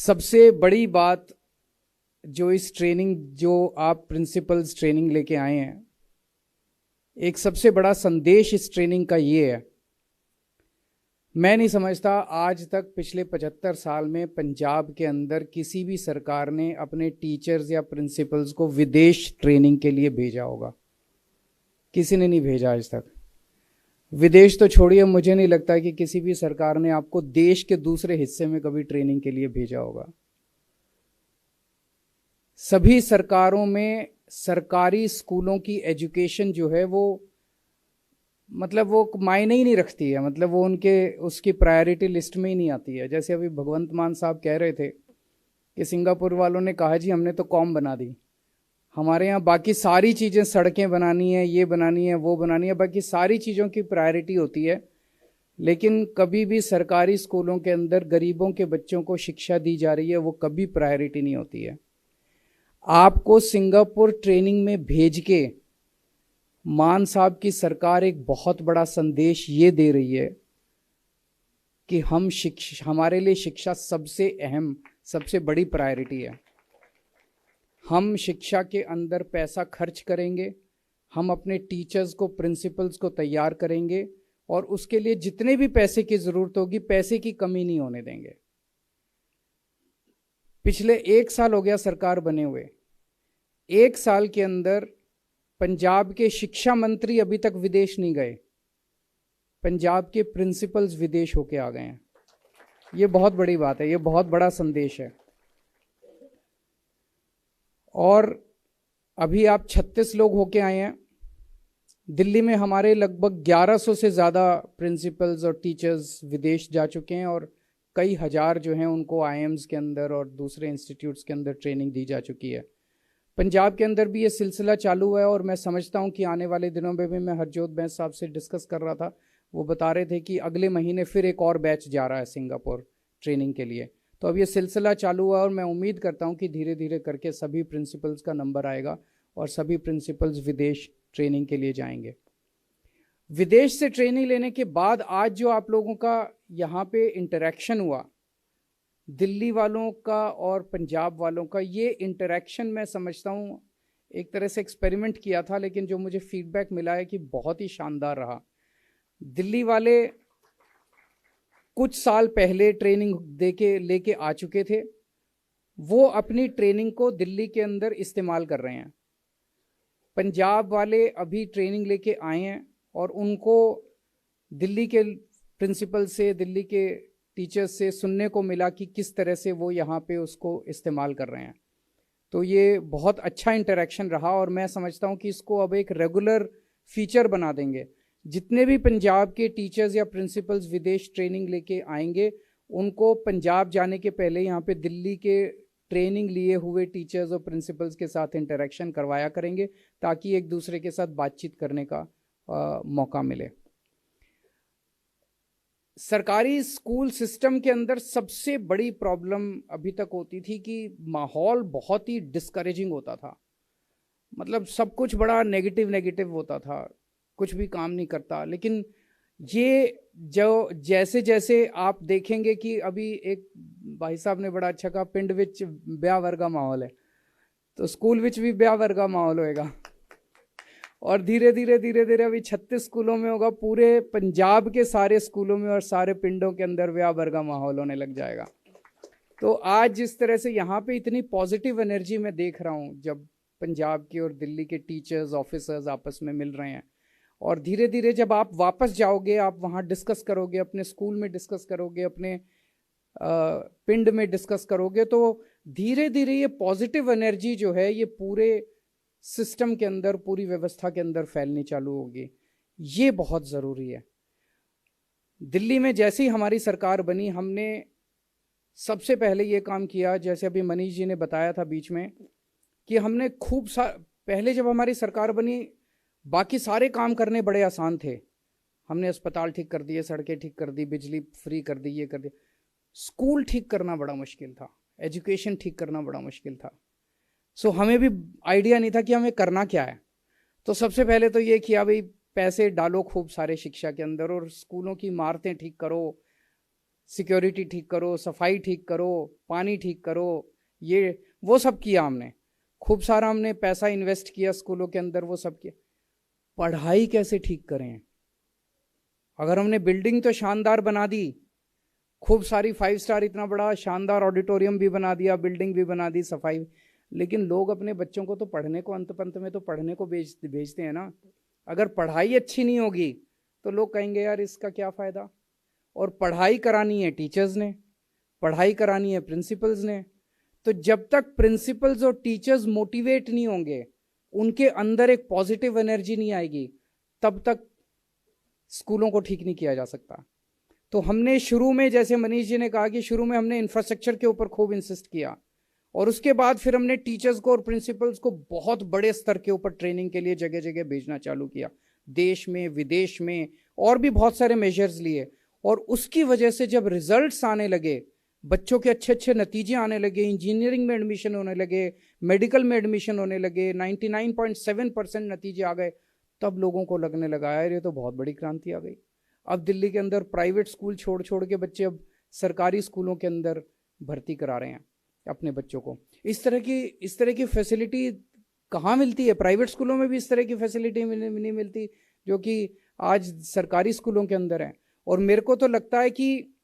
सबसे बड़ी बात जो इस ट्रेनिंग जो आप प्रिंसिपल्स ट्रेनिंग लेके आए हैं, एक सबसे बड़ा संदेश इस ट्रेनिंग का ये है। मैं नहीं समझता आज तक पिछले 75 साल में पंजाब के अंदर किसी भी सरकार ने अपने टीचर्स या प्रिंसिपल्स को विदेश ट्रेनिंग के लिए भेजा होगा। किसी ने नहीं भेजा आज तक। विदेश तो छोड़िए, मुझे नहीं लगता कि किसी भी सरकार ने आपको देश के दूसरे हिस्से में कभी ट्रेनिंग के लिए भेजा होगा। सभी सरकारों में सरकारी स्कूलों की एजुकेशन जो है वो मायने ही नहीं रखती है, वो उसकी प्रायोरिटी लिस्ट में ही नहीं आती है। जैसे अभी भगवंत मान साहब कह रहे थे कि सिंगापुर वालों ने कहा जी हमने तो कॉम बना दी, हमारे यहाँ बाकी सारी चीज़ें, सड़कें बनानी है, ये बनानी है, वो बनानी है, बाकी सारी चीज़ों की प्रायोरिटी होती है, लेकिन कभी भी सरकारी स्कूलों के अंदर गरीबों के बच्चों को शिक्षा दी जा रही है वो कभी प्रायोरिटी नहीं होती है। आपको सिंगापुर ट्रेनिंग में भेज के मान साहब की सरकार एक बहुत बड़ा संदेश ये दे रही है कि हमारे लिए शिक्षा सबसे अहम, सबसे बड़ी प्रायोरिटी है। हम शिक्षा के अंदर पैसा खर्च करेंगे, हम अपने टीचर्स को, प्रिंसिपल्स को तैयार करेंगे और उसके लिए जितने भी पैसे की जरूरत होगी पैसे की कमी नहीं होने देंगे। पिछले 1 साल हो गया सरकार बने हुए, 1 साल के अंदर पंजाब के शिक्षा मंत्री अभी तक विदेश नहीं गए, पंजाब के प्रिंसिपल्स विदेश होके आ गए हैं। ये बहुत बड़ी बात है, ये बहुत बड़ा संदेश है। और अभी आप 36 लोग होके आए हैं। दिल्ली में हमारे लगभग 1100 से ज़्यादा प्रिंसिपल्स और टीचर्स विदेश जा चुके हैं और कई हज़ार जो हैं उनको आईएम्स के अंदर और दूसरे इंस्टीट्यूट्स के अंदर ट्रेनिंग दी जा चुकी है। पंजाब के अंदर भी ये सिलसिला चालू है और मैं समझता हूँ कि आने वाले दिनों में भी, मैं हरजोत बैंस साहब से डिस्कस कर रहा था, वो बता रहे थे कि अगले महीने फिर एक और बैच जा रहा है सिंगापुर ट्रेनिंग के लिए। तो अब ये सिलसिला चालू हुआ और मैं उम्मीद करता हूँ कि धीरे धीरे करके सभी प्रिंसिपल्स का नंबर आएगा और सभी प्रिंसिपल्स विदेश ट्रेनिंग के लिए जाएंगे। विदेश से ट्रेनिंग लेने के बाद आज जो आप लोगों का यहाँ पे इंटरेक्शन हुआ, दिल्ली वालों का और पंजाब वालों का, ये इंटरेक्शन मैं समझता हूँ एक तरह से एक्सपेरिमेंट किया था, लेकिन जो मुझे फीडबैक मिला है कि बहुत ही शानदार रहा। दिल्ली वाले कुछ साल पहले ट्रेनिंग लेके आ चुके थे, वो अपनी ट्रेनिंग को दिल्ली के अंदर इस्तेमाल कर रहे हैं। पंजाब वाले अभी ट्रेनिंग लेके आए हैं और उनको दिल्ली के प्रिंसिपल से, दिल्ली के टीचर्स से सुनने को मिला कि किस तरह से वो यहाँ पे उसको इस्तेमाल कर रहे हैं। तो ये बहुत अच्छा इंटरेक्शन रहा और मैं समझता हूँ कि इसको अब एक रेगुलर फीचर बना देंगे। जितने भी पंजाब के टीचर्स या प्रिंसिपल्स विदेश ट्रेनिंग लेके आएंगे, उनको पंजाब जाने के पहले यहाँ पे दिल्ली के ट्रेनिंग लिए हुए टीचर्स और प्रिंसिपल्स के साथ इंटरेक्शन करवाया करेंगे ताकि एक दूसरे के साथ बातचीत करने का मौका मिले। सरकारी स्कूल सिस्टम के अंदर सबसे बड़ी प्रॉब्लम अभी तक होती थी कि माहौल बहुत ही डिस्करेजिंग होता था। सब कुछ बड़ा नेगेटिव होता था, कुछ भी काम नहीं करता। लेकिन ये जो जैसे जैसे आप देखेंगे कि अभी एक भाई साहब ने बड़ा अच्छा कहा, पिंड विच ब्याह वर्गा माहौल है, तो स्कूल विच भी ब्याह वर्गा माहौल होएगा और धीरे धीरे अभी 36 स्कूलों में होगा, पूरे पंजाब के सारे स्कूलों में और सारे पिंडों के अंदर ब्याह वर्गा माहौल होने लग जाएगा। तो आज जिस तरह से यहाँ पे इतनी पॉजिटिव एनर्जी मैं देख रहा हूँ, जब पंजाब के और दिल्ली के टीचर्स, ऑफिसर्स आपस में मिल रहे हैं, और धीरे धीरे जब आप वापस जाओगे, आप वहाँ डिस्कस करोगे, अपने स्कूल में डिस्कस करोगे, अपने पिंड में डिस्कस करोगे, तो धीरे धीरे ये पॉजिटिव एनर्जी जो है ये पूरे सिस्टम के अंदर, पूरी व्यवस्था के अंदर फैलनी चालू होगी। ये बहुत ज़रूरी है। दिल्ली में जैसे ही हमारी सरकार बनी, हमने सबसे पहले ये काम किया, जैसे अभी मनीष जी ने बताया था बीच में, कि हमने पहले जब हमारी सरकार बनी, बाकी सारे काम करने बड़े आसान थे। हमने अस्पताल ठीक कर दिए, सड़कें ठीक कर दी, बिजली फ्री कर दी, ये कर दिया। स्कूल ठीक करना बड़ा मुश्किल था, एजुकेशन ठीक करना बड़ा मुश्किल था। सो हमें भी आइडिया नहीं था कि हमें करना क्या है। तो सबसे पहले तो ये किया, भाई पैसे डालो खूब सारे शिक्षा के अंदर और स्कूलों की इमारतें ठीक करो, सिक्योरिटी ठीक करो, सफाई ठीक करो, पानी ठीक करो, ये वो सब किया हमने। खूब सारा हमने पैसा इन्वेस्ट किया स्कूलों के अंदर, वो सब किया। पढ़ाई कैसे ठीक करें? अगर हमने बिल्डिंग तो शानदार बना दी, खूब सारी 5 स्टार इतना बड़ा शानदार ऑडिटोरियम भी बना दिया, बिल्डिंग भी बना दी, सफाई, लेकिन लोग अपने बच्चों को तो पढ़ने को अंत पंत में तो पढ़ने को भेजते हैं ना। अगर पढ़ाई अच्छी नहीं होगी तो लोग कहेंगे यार इसका क्या फ़ायदा। और पढ़ाई करानी है टीचर्स ने, पढ़ाई करानी है प्रिंसिपल्स ने। तो जब तक प्रिंसिपल्स और टीचर्स मोटिवेट नहीं होंगे, उनके अंदर एक पॉजिटिव एनर्जी नहीं आएगी, तब तक स्कूलों को ठीक नहीं किया जा सकता। तो हमने शुरू में, जैसे मनीष जी ने कहा कि शुरू में हमने इंफ्रास्ट्रक्चर के ऊपर खूब इंसिस्ट किया, और उसके बाद फिर हमने टीचर्स को और प्रिंसिपल्स को बहुत बड़े स्तर के ऊपर ट्रेनिंग के लिए जगह जगह भेजना चालू किया, देश में विदेश में, और भी बहुत सारे मेजर्स लिए। और उसकी वजह से जब रिजल्ट्स आने लगे, बच्चों के अच्छे अच्छे नतीजे आने लगे, इंजीनियरिंग में एडमिशन होने लगे, मेडिकल में एडमिशन होने लगे, 99.7% नतीजे आ गए, तब लोगों को लगने लगा यार ये तो बहुत बड़ी क्रांति आ गई। अब दिल्ली के अंदर प्राइवेट स्कूल छोड़ छोड़ के बच्चे अब सरकारी स्कूलों के अंदर भर्ती करा रहे हैं अपने बच्चों को। इस तरह की फैसिलिटी कहाँ मिलती है? प्राइवेट स्कूलों में भी इस तरह की फैसिलिटी नहीं मिलती जो कि आज सरकारी स्कूलों के अंदर है। और मेरे को तो लगता है कि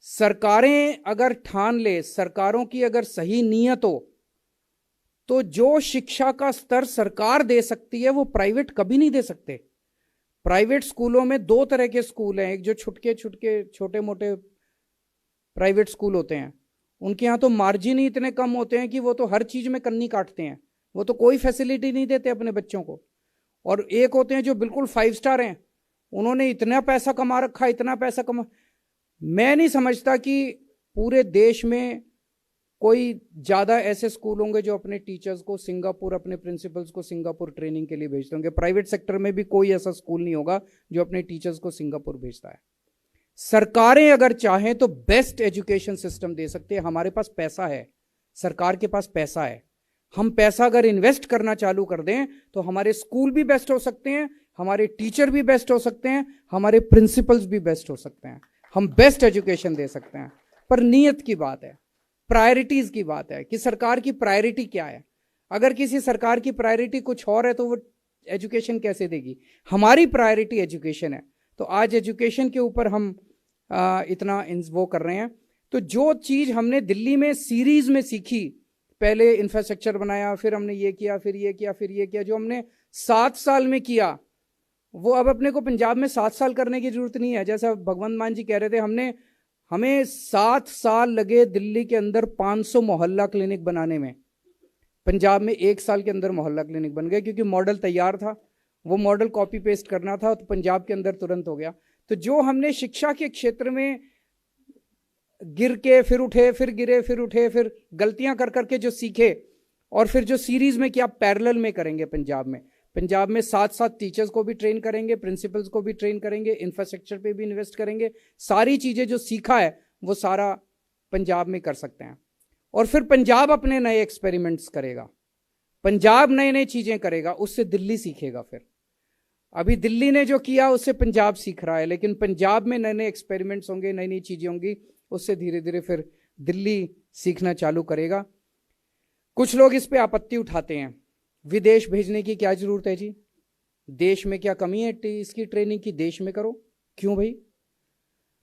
सरकारें अगर ठान ले, सरकारों की अगर सही नीयत हो, तो जो शिक्षा का स्तर सरकार दे सकती है वो प्राइवेट कभी नहीं दे सकते। प्राइवेट स्कूलों में 2 तरह के स्कूल हैं, एक जो छोटे मोटे प्राइवेट स्कूल होते हैं, उनके यहाँ तो मार्जिन ही इतने कम होते हैं कि वो तो हर चीज में कन्नी काटते हैं, वो तो कोई फैसिलिटी नहीं देते अपने बच्चों को। और एक होते हैं जो बिल्कुल 5 स्टार हैं, उन्होंने इतना पैसा कमा रखा, इतना पैसा कमा। मैं नहीं समझता कि पूरे देश में कोई ज्यादा ऐसे स्कूल होंगे जो अपने टीचर्स को सिंगापुर, अपने प्रिंसिपल्स को सिंगापुर ट्रेनिंग के लिए भेजते होंगे। प्राइवेट सेक्टर में भी कोई ऐसा स्कूल नहीं होगा जो अपने टीचर्स को सिंगापुर भेजता है। सरकारें अगर चाहें तो बेस्ट एजुकेशन सिस्टम दे सकते हैं। हमारे पास पैसा है, सरकार के पास पैसा है, हम पैसा अगर इन्वेस्ट करना चालू कर दें तो हमारे स्कूल भी बेस्ट हो सकते हैं, हमारे टीचर भी बेस्ट हो सकते हैं, हमारे प्रिंसिपल्स भी बेस्ट हो सकते हैं, हम बेस्ट एजुकेशन दे सकते हैं। पर नीयत की बात है, प्रायोरिटीज की बात है कि सरकार की प्रायोरिटी क्या है। अगर किसी सरकार की प्रायोरिटी कुछ और है तो वो एजुकेशन कैसे देगी? हमारी प्रायोरिटी एजुकेशन है, तो आज एजुकेशन के ऊपर हम इतना वो कर रहे हैं। तो जो चीज हमने दिल्ली में सीरीज में सीखी, पहले इंफ्रास्ट्रक्चर बनाया, फिर हमने ये किया, फिर ये किया, फिर ये किया, जो हमने 7 साल में किया, वो अब अपने को पंजाब में 7 साल करने की जरूरत नहीं है। जैसा भगवंत मान जी कह रहे थे, हमें 7 साल लगे दिल्ली के अंदर 500 मोहल्ला क्लिनिक बनाने में। पंजाब में 1 साल के अंदर मोहल्ला क्लिनिक बन गए, क्योंकि मॉडल तैयार था, वो मॉडल कॉपी पेस्ट करना था, तो पंजाब के अंदर तुरंत हो गया। तो जो हमने शिक्षा के क्षेत्र में गिर के फिर उठे, फिर गिरे, फिर उठे, फिर गलतियां कर करके जो सीखे, और फिर जो सीरीज में क्या पैरेलल में करेंगे पंजाब में 7 टीचर्स को भी ट्रेन करेंगे, प्रिंसिपल्स को भी ट्रेन करेंगे, इंफ्रास्ट्रक्चर पे भी इन्वेस्ट करेंगे। सारी चीजें जो सीखा है वो सारा पंजाब में कर सकते हैं। और फिर पंजाब अपने नए एक्सपेरिमेंट्स करेगा, पंजाब नई नई चीजें करेगा, उससे दिल्ली सीखेगा। फिर अभी दिल्ली ने जो किया उससे पंजाब सीख रहा है, लेकिन पंजाब में नए नए एक्सपेरिमेंट्स होंगे, नई नई चीजें होंगी, उससे धीरे धीरे फिर दिल्ली सीखना चालू करेगा। कुछ लोग इस पे आपत्ति उठाते हैं, विदेश भेजने की क्या जरूरत है जी? देश में क्या कमी है इसकी ट्रेनिंग की? देश में करो। क्यों भाई?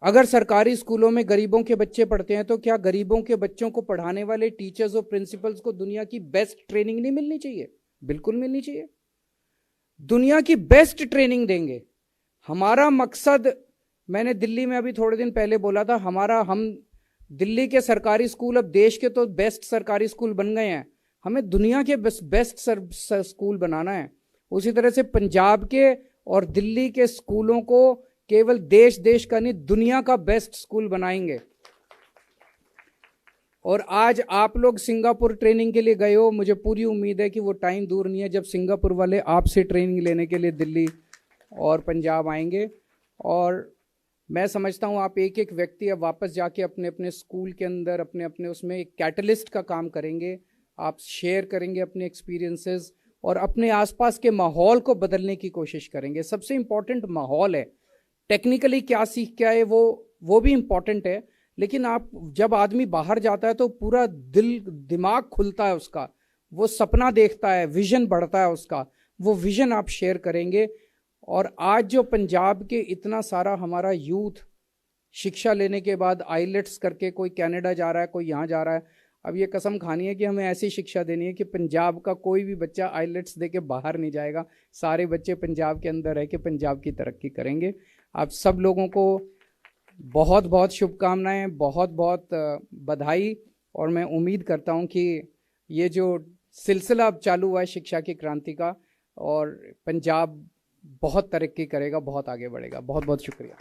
अगर सरकारी स्कूलों में गरीबों के बच्चे पढ़ते हैं तो क्या गरीबों के बच्चों को पढ़ाने वाले टीचर्स और प्रिंसिपल्स को दुनिया की बेस्ट ट्रेनिंग नहीं मिलनी चाहिए? बिल्कुल मिलनी चाहिए, दुनिया की बेस्ट ट्रेनिंग देंगे। हमारा मकसद, मैंने दिल्ली में अभी थोड़े दिन पहले बोला था, हम दिल्ली के सरकारी स्कूल अब देश के तो बेस्ट सरकारी स्कूल बन गए हैं, हमें दुनिया के बेस्ट स्कूल बनाना है। उसी तरह से पंजाब के और दिल्ली के स्कूलों को केवल देश का नहीं, दुनिया का बेस्ट स्कूल बनाएंगे। और आज आप लोग सिंगापुर ट्रेनिंग के लिए गए हो, मुझे पूरी उम्मीद है कि वो टाइम दूर नहीं है जब सिंगापुर वाले आपसे ट्रेनिंग लेने के लिए दिल्ली और पंजाब आएंगे। और मैं समझता हूँ आप एक एक व्यक्ति अब वापस जाके अपने अपने स्कूल के अंदर अपने उसमें एक कैटलिस्ट का काम करेंगे, आप शेयर करेंगे अपने एक्सपीरियंसेस और अपने आसपास के माहौल को बदलने की कोशिश करेंगे। सबसे इम्पोर्टेंट माहौल है। टेक्निकली क्या सीख के आए वो वो भी इम्पॉर्टेंट है, लेकिन आप जब आदमी बाहर जाता है तो पूरा दिल दिमाग खुलता है उसका, वो सपना देखता है, विजन बढ़ता है उसका, वो विजन आप शेयर करेंगे। और आज जो पंजाब के इतना सारा हमारा यूथ शिक्षा लेने के बाद आईलेट्स करके कोई कनाडा जा रहा है, कोई यहाँ जा रहा है, अब ये कसम खानी है कि हमें ऐसी शिक्षा देनी है कि पंजाब का कोई भी बच्चा आईलेट्स दे के बाहर नहीं जाएगा, सारे बच्चे पंजाब के अंदर रह के पंजाब की तरक्की करेंगे। आप सब लोगों को बहुत बहुत शुभकामनाएं, बहुत बहुत बधाई। और मैं उम्मीद करता हूं कि ये जो सिलसिला अब चालू हुआ है शिक्षा की क्रांति का, और पंजाब बहुत तरक्की करेगा, बहुत आगे बढ़ेगा। बहुत बहुत शुक्रिया।